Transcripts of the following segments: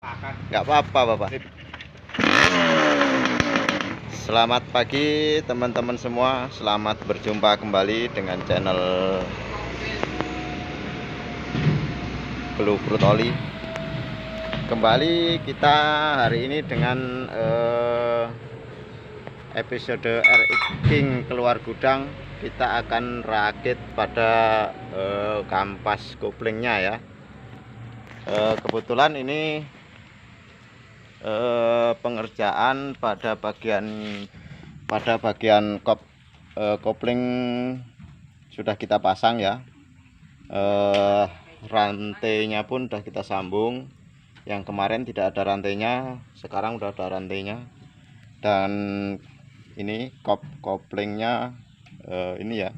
Nggak apa-apa, Bapak. Selamat pagi teman-teman semua. Selamat berjumpa kembali dengan channel Blue Fruit Oli. Kembali kita hari ini dengan episode RX King keluar gudang. Kita akan rakit pada kampas koplingnya ya. Kebetulan ini pengerjaan pada bagian kopling sudah kita pasang ya. Rantainya pun sudah kita sambung. Yang kemarin tidak ada rantainya, sekarang udah ada rantainya. Dan ini koplingnya ini ya,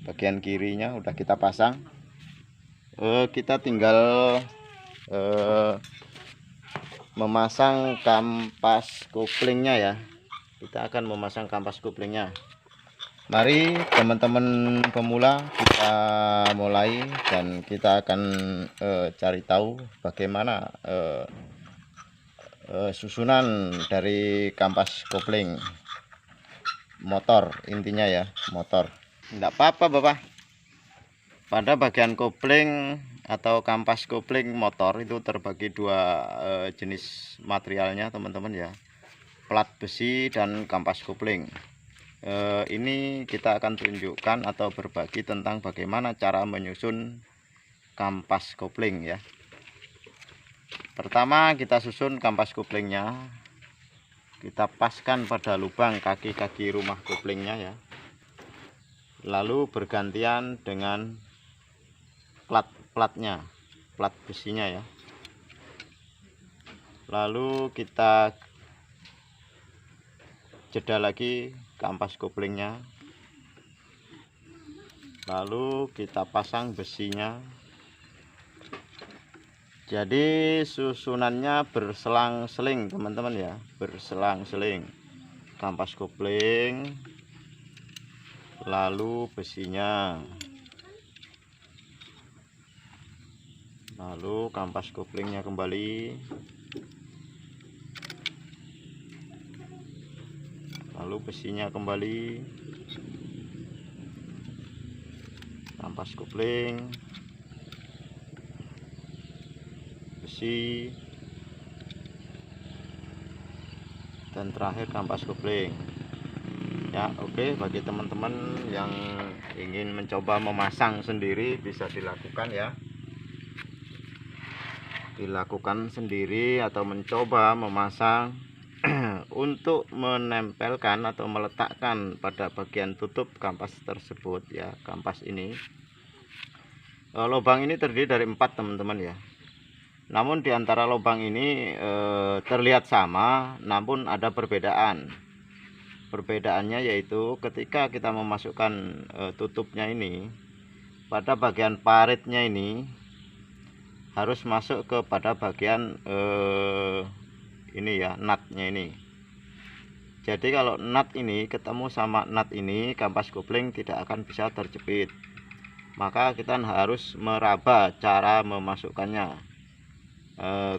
bagian kirinya udah kita pasang. Kita tinggal memasang kampas koplingnya ya. Kita akan memasang kampas koplingnya. Mari teman-teman pemula kita mulai, dan kita akan cari tahu bagaimana susunan dari kampas kopling motor, intinya ya, motor. Tidak apa-apa, Bapak. Pada bagian kopling atau kampas kopling motor itu terbagi dua jenis materialnya teman-teman ya, plat besi dan kampas kopling. Ini kita akan tunjukkan atau berbagi tentang bagaimana cara menyusun kampas kopling ya. Pertama kita susun kampas koplingnya, kita paskan pada lubang kaki-kaki rumah koplingnya ya, lalu bergantian dengan plat besinya ya. Lalu kita jeda lagi kampas koplingnya, lalu kita pasang besinya. Jadi susunannya berselang-seling teman-teman ya, berselang-seling. Kampas kopling, lalu besinya, lalu kampas koplingnya kembali, lalu besinya kembali, kampas kopling, besi, dan terakhir kampas kopling ya. Oke, bagi teman-teman yang ingin mencoba memasang sendiri bisa dilakukan ya, dilakukan sendiri atau mencoba memasang untuk menempelkan atau meletakkan pada bagian tutup kampas tersebut ya. Kampas ini, lubang ini terdiri dari 4 teman-teman ya. Namun di antara lubang ini terlihat sama, namun ada perbedaan. Perbedaannya yaitu ketika kita memasukkan tutupnya ini, pada bagian paritnya ini harus masuk kepada bagian ini ya, nutnya ini. Jadi kalau nut ini ketemu sama nut ini, kampas kopling tidak akan bisa terjepit. Maka kita harus meraba cara memasukkannya.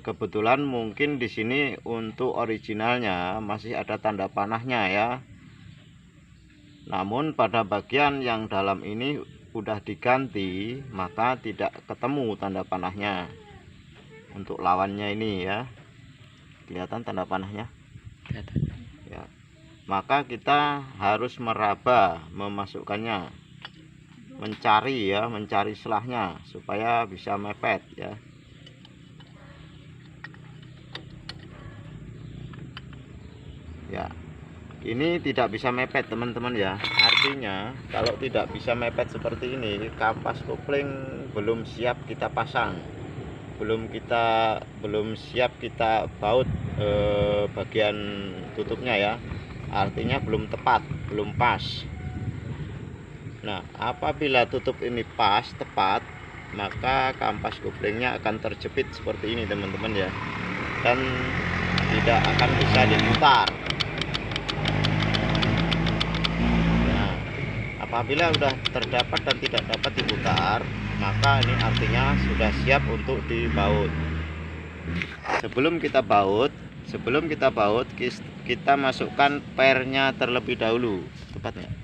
Kebetulan mungkin di sini untuk originalnya masih ada tanda panahnya ya. Namun pada bagian yang dalam ini udah diganti, maka tidak ketemu tanda panahnya. Untuk lawannya ini ya, kelihatan tanda panahnya? Kelihatan. Ya. Maka kita harus meraba memasukkannya, mencari ya, mencari selahnya supaya bisa mepet ya. Ya, ini tidak bisa mepet teman-teman ya. Artinya kalau tidak bisa mepet seperti ini, kampas kopling belum siap kita pasang, belum siap kita baut bagian tutupnya ya. Artinya belum tepat, belum pas. Nah, apabila tutup ini pas, tepat, maka kampas koplingnya akan terjepit seperti ini teman-teman ya, dan tidak akan bisa diputar. Nah, apabila sudah terdapat dan tidak dapat diputar, maka ini artinya sudah siap untuk dibaut. Sebelum kita baut, kita masukkan pernya terlebih dahulu. Tepat nggak?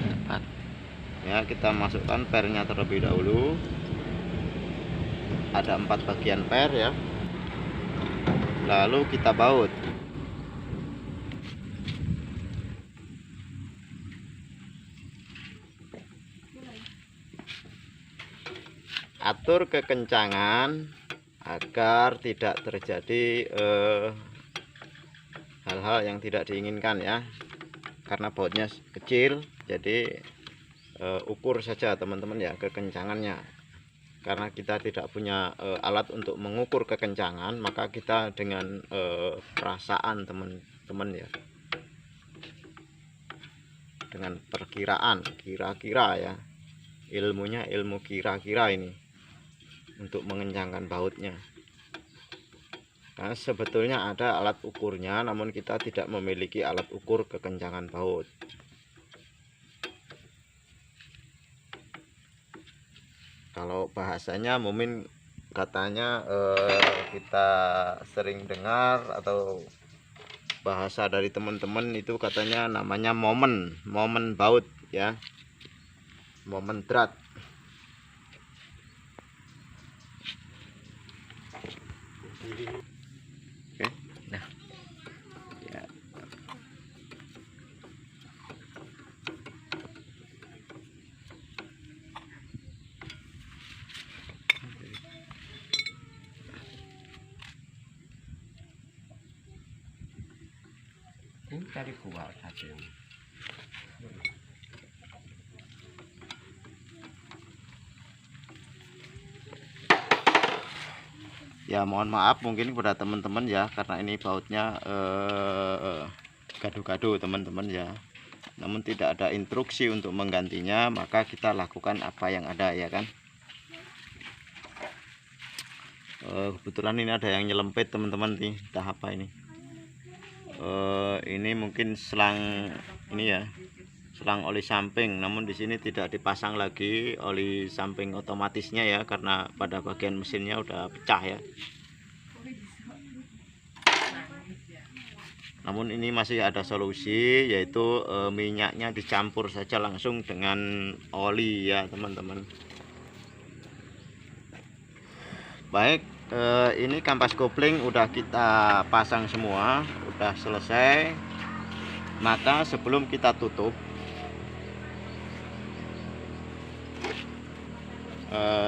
Tepat. Ya, kita masukkan pernya terlebih dahulu. Ada 4 bagian per ya. Lalu kita baut. Atur kekencangan agar tidak terjadi hal-hal yang tidak diinginkan ya, karena bautnya kecil, jadi ukur saja teman-teman ya kekencangannya. Karena kita tidak punya alat untuk mengukur kekencangan, maka kita dengan perasaan teman-teman ya, dengan perkiraan, kira-kira ya, ilmunya ilmu kira-kira ini untuk mengencangkan bautnya. Nah, sebetulnya ada alat ukurnya, namun kita tidak memiliki alat ukur kekencangan baut. Kalau bahasanya mungkin katanya kita sering dengar, atau bahasa dari teman-teman itu katanya namanya momen baut ya, momen drat. Oke, Nah, ya. ini cari kuat saja. Ya, mohon maaf mungkin kepada teman-teman ya, karena ini bautnya gaduh-gaduh teman-teman ya. Namun tidak ada instruksi untuk menggantinya, maka kita lakukan apa yang ada ya kan. Kebetulan ini ada yang nyelempit teman-teman nih, entah apa ini. Ini mungkin selang ini ya, selang oli samping, namun di sini tidak dipasang lagi oli samping otomatisnya ya, karena pada bagian mesinnya udah pecah ya. Namun ini masih ada solusi, yaitu minyaknya dicampur saja langsung dengan oli ya teman-teman. Baik, ini kampas kopling udah kita pasang semua, udah selesai. Maka sebelum kita tutup,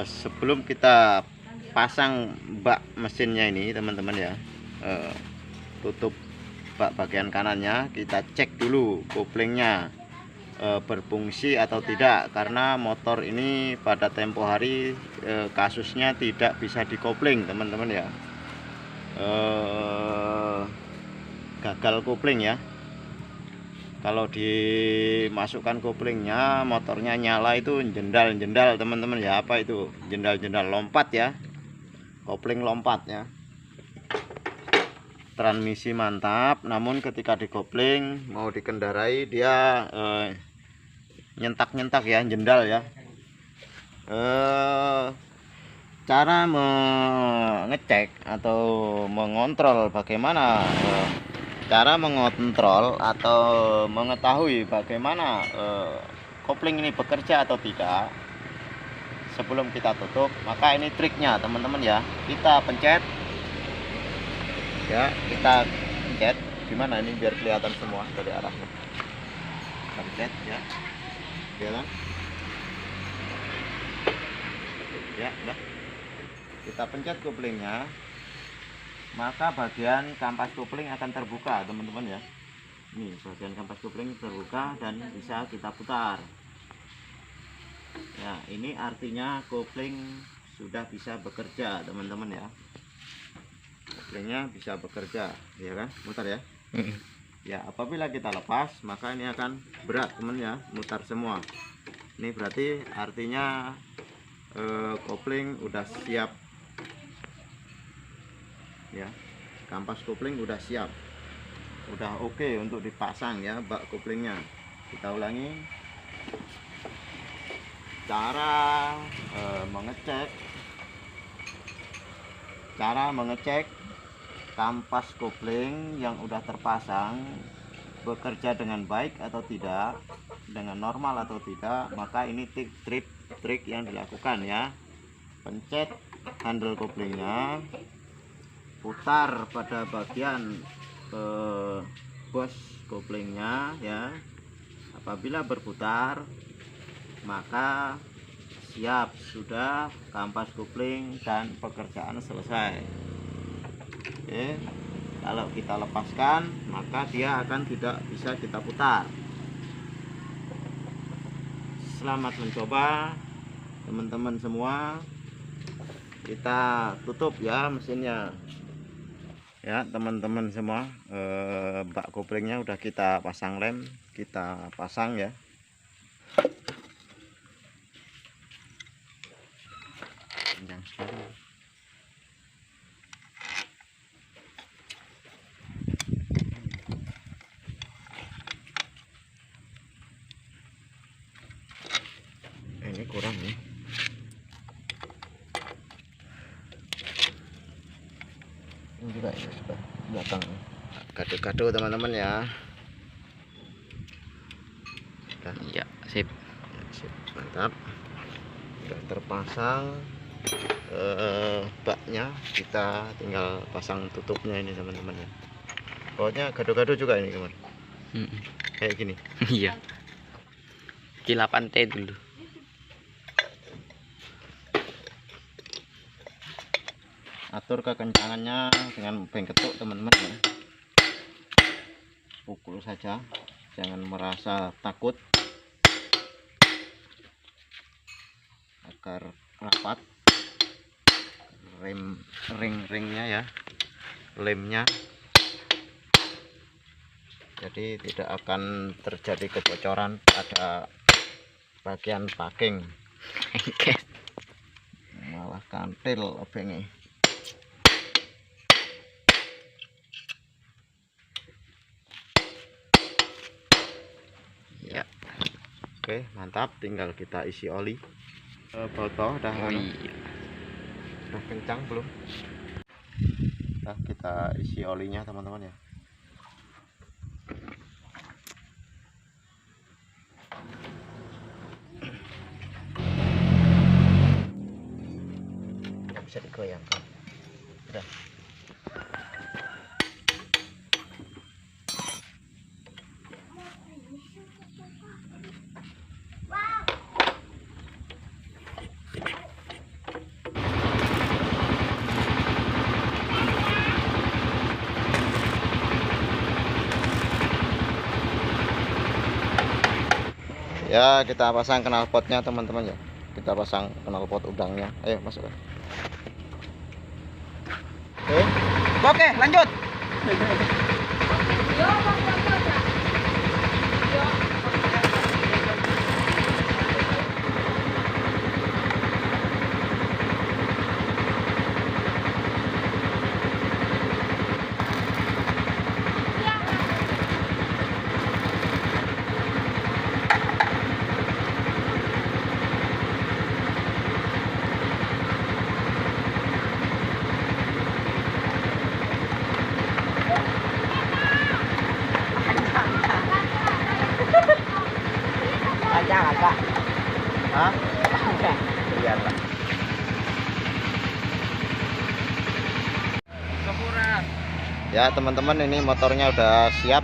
sebelum kita pasang bak mesinnya ini teman-teman ya, tutup bak bagian kanannya, kita cek dulu koplingnya berfungsi atau tidak, karena motor ini pada tempo hari kasusnya tidak bisa dikopling teman-teman ya, gagal kopling ya. Kalau dimasukkan koplingnya, motornya nyala itu jendal-jendal teman-teman ya. Apa itu jendal-jendal? Lompat ya, kopling lompat ya. Transmisi mantap, namun ketika dikopling mau dikendarai dia nyentak-nyentak ya, jendal ya. Cara mengecek atau mengontrol bagaimana, cara mengontrol atau mengetahui bagaimana kopling ini bekerja atau tidak sebelum kita tutup, maka ini triknya teman-teman ya. Kita pencet ya, kita pencet gimana ini biar kelihatan semua dari arahnya. Kita pencet ya, jalan ya, udah. Kita pencet koplingnya, maka bagian kampas kopling akan terbuka teman-teman ya. Ini bagian kampas kopling terbuka dan bisa kita putar ya. Ini artinya kopling sudah bisa bekerja teman-teman ya, koplingnya bisa bekerja ya kan, mutar ya. Ya, apabila kita lepas maka ini akan berat teman ya, mutar semua. Ini berarti artinya kopling udah siap ya, kampas kopling udah siap, udah oke untuk dipasang ya bak koplingnya. Kita ulangi cara mengecek cara mengecek kampas kopling yang udah terpasang bekerja dengan baik atau tidak, dengan normal atau tidak. Maka ini trik yang dilakukan ya. Pencet handle koplingnya, putar pada bagian bos koplingnya ya. Apabila berputar, maka siap sudah kampas kopling dan pekerjaan selesai. Oke, kalau kita lepaskan maka dia akan tidak bisa kita putar. Selamat mencoba teman-teman semua. Kita tutup ya mesinnya ya teman-teman semua. Bak koplingnya udah kita pasang lem, kita pasang ya. Panjang sekali. Ini kurang nih. Ini juga ya sudah belakang. Kado-kado teman-teman ya. Iya, sip. Sip, mantap. Sudah terpasang baknya, kita tinggal pasang tutupnya ini teman-teman ya. Pokoknya gado-gado juga ini teman. Kayak gini. Iya. Kilapan T dulu. Atur kekencangannya dengan beng ketuk teman-teman ya. Pukul saja, jangan merasa takut, agar rapat ring-ringnya ya, lemnya, jadi tidak akan terjadi kebocoran pada bagian packing. Malah kantil obengnya. Ya. Oke, mantap. Tinggal kita isi oli. Botol udah udah kencang belum? Nah, kita isi olinya teman-teman ya. Nggak bisa digoyangkan. Udah. Ya, kita pasang knalpotnya teman-teman ya. Kita pasang knalpot udangnya. Ayo masuk. Oke, lanjut. Jangan Pak. Hah? Enggak. Lihatlah. Ya teman-teman, ini motornya udah siap.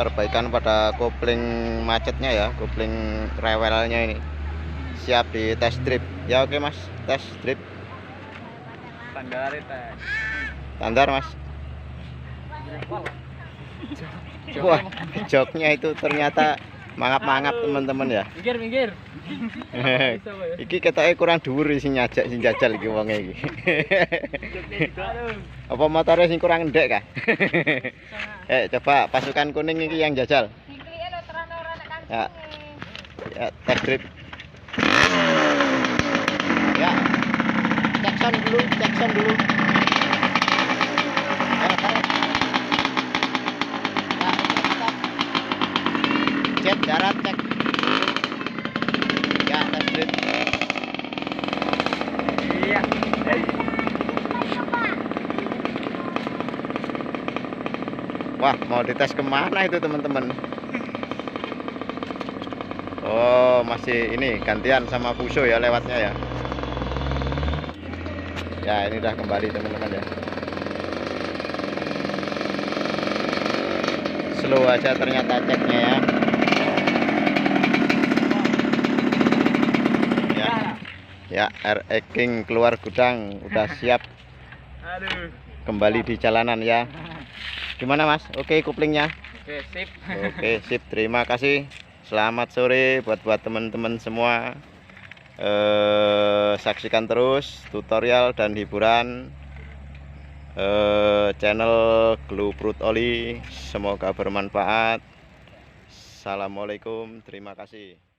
Perbaikan pada kopling macetnya ya, kopling rewelnya ini siap di test strip ya. Oke mas, test strip Standar tes. standar mas. Wah, joknya itu ternyata mangap-mangap teman-teman ya. Minggir. Iki ketoknya kurang dhuwur sing nyajak sing jajal iki wonge iki. Apa motornya sing kurang ndek kah? Coba pasukan kuning iki yang jajal. Ya. Ya, test strip. Ya. Cek sound dulu. Cek darat, cek. Ya, test strip. Iya. Wah, mau dites kemana itu teman-teman? Oh, masih ini gantian sama Fuso ya lewatnya ya. Ya, ini udah kembali teman-teman ya. Slow aja ternyata ceknya ya. Ya, RX King keluar gudang, udah siap Aduh. kembali di jalanan ya. Gimana Mas? Oke kuplingnya? Oke, sip. Oke sip, terima kasih. Selamat sore buat teman-teman semua. Saksikan terus tutorial dan hiburan channel Glue Fruit Oli. Semoga bermanfaat. Assalamualaikum, terima kasih.